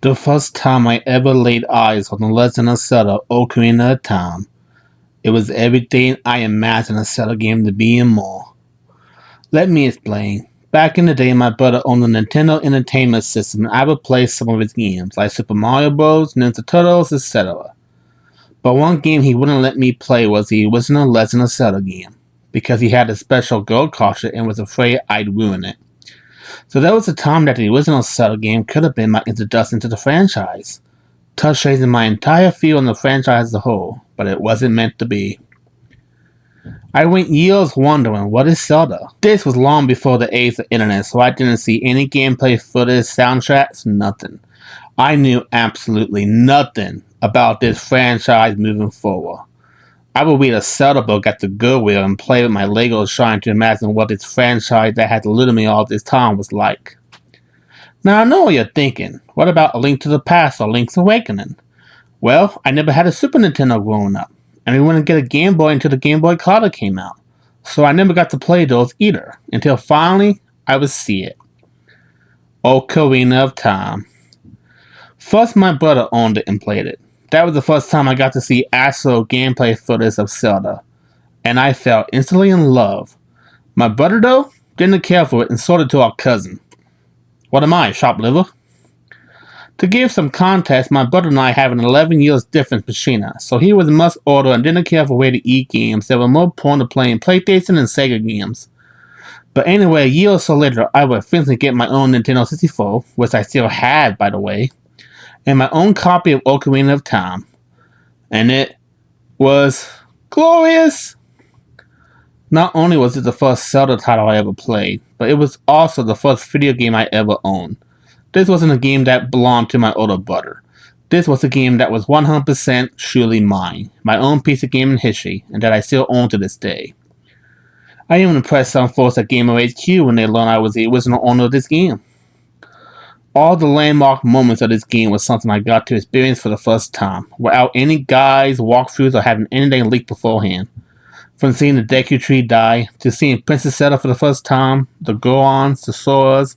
The first time I ever laid eyes on the Legend of Zelda Ocarina of Time, it was everything I imagined a Zelda game to be and more. Let me explain. Back in the day, my brother owned a Nintendo Entertainment System and I would play some of his games, like Super Mario Bros., Ninja Turtles, etc. But one game he wouldn't let me play was the original Legend of Zelda game, because he had a special gold cartridge and was afraid I'd ruin it. So there was a time that the original Zelda game could have been my introduction to the franchise, thus changing my entire view on the franchise as a whole, but it wasn't meant to be. I went years wondering, what is Zelda? This was long before the age of internet, so I didn't see any gameplay footage, soundtracks, nothing. I knew absolutely nothing about this franchise moving forward. I would read a Zelda book at the Goodwill and play with my Legos trying to imagine what this franchise that had eluded me all this time was like. Now I know what you're thinking. What about A Link to the Past or Link's Awakening? Well, I never had a Super Nintendo growing up, and we wouldn't get a Game Boy until the Game Boy Color came out. So I never got to play those either, until finally I would see it. Ocarina of Time. First, my brother owned it and played it. That was the first time I got to see actual gameplay footage of Zelda, and I fell instantly in love. My brother, though, didn't care for it and sold it to our cousin. What am I, chopped liver? To give some context, my brother and I have an 11 years difference between us, so he was much older and didn't care for way to eat games that were more prone to playing PlayStation and Sega games. But anyway, a year or so later, I would eventually get my own Nintendo 64, which I still had, by the way, and my own copy of Ocarina of Time. And it was glorious! Not only was it the first Zelda title I ever played, but it was also the first video game I ever owned. This wasn't a game that belonged to my older brother. This was a game that was 100% surely mine, my own piece of gaming history, and that I still own to this day. I even impressed some folks at Gamer HQ when they learned I was the original owner of this game. All the landmark moments of this game was something I got to experience for the first time, without any guides, walkthroughs, or having anything leaked beforehand. From seeing the Deku Tree die, to seeing Princess Zelda for the first time, the Gorons, the Soras,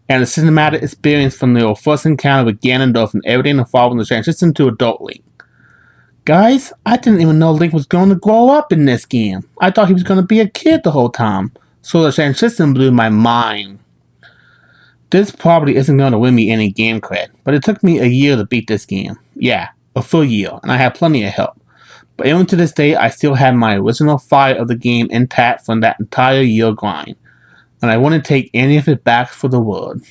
and the cinematic experience from the first encounter with Ganondorf and everything involving the transition to adult Link. Guys, I didn't even know Link was going to grow up in this game. I thought he was going to be a kid the whole time, so the transition blew my mind. This probably isn't going to win me any game cred, but it took me a year to beat this game. Yeah, a full year, and I had plenty of help. But even to this day, I still have my original file of the game intact from that entire year grind, and I wouldn't take any of it back for the world.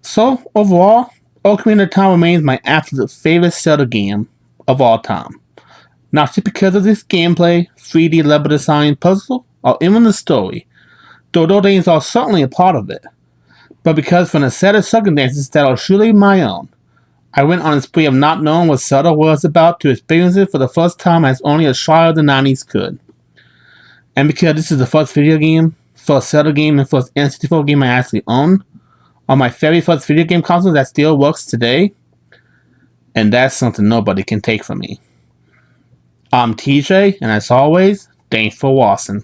So, overall, Ocarina of Time remains my absolute favorite Zelda game of all time. Not just because of this gameplay, 3D level design puzzle, or even the story, though those things are certainly a part of it, but because from a set of circumstances that are truly my own. I went on a spree of not knowing what Zelda was about to experience it for the first time as only a child of the 90s could. And because this is the first video game, first Zelda game, and first N64 game I actually own, on my very first video game console that still works today, and that's something nobody can take from me. I'm TJ, and as always, thanks for watching.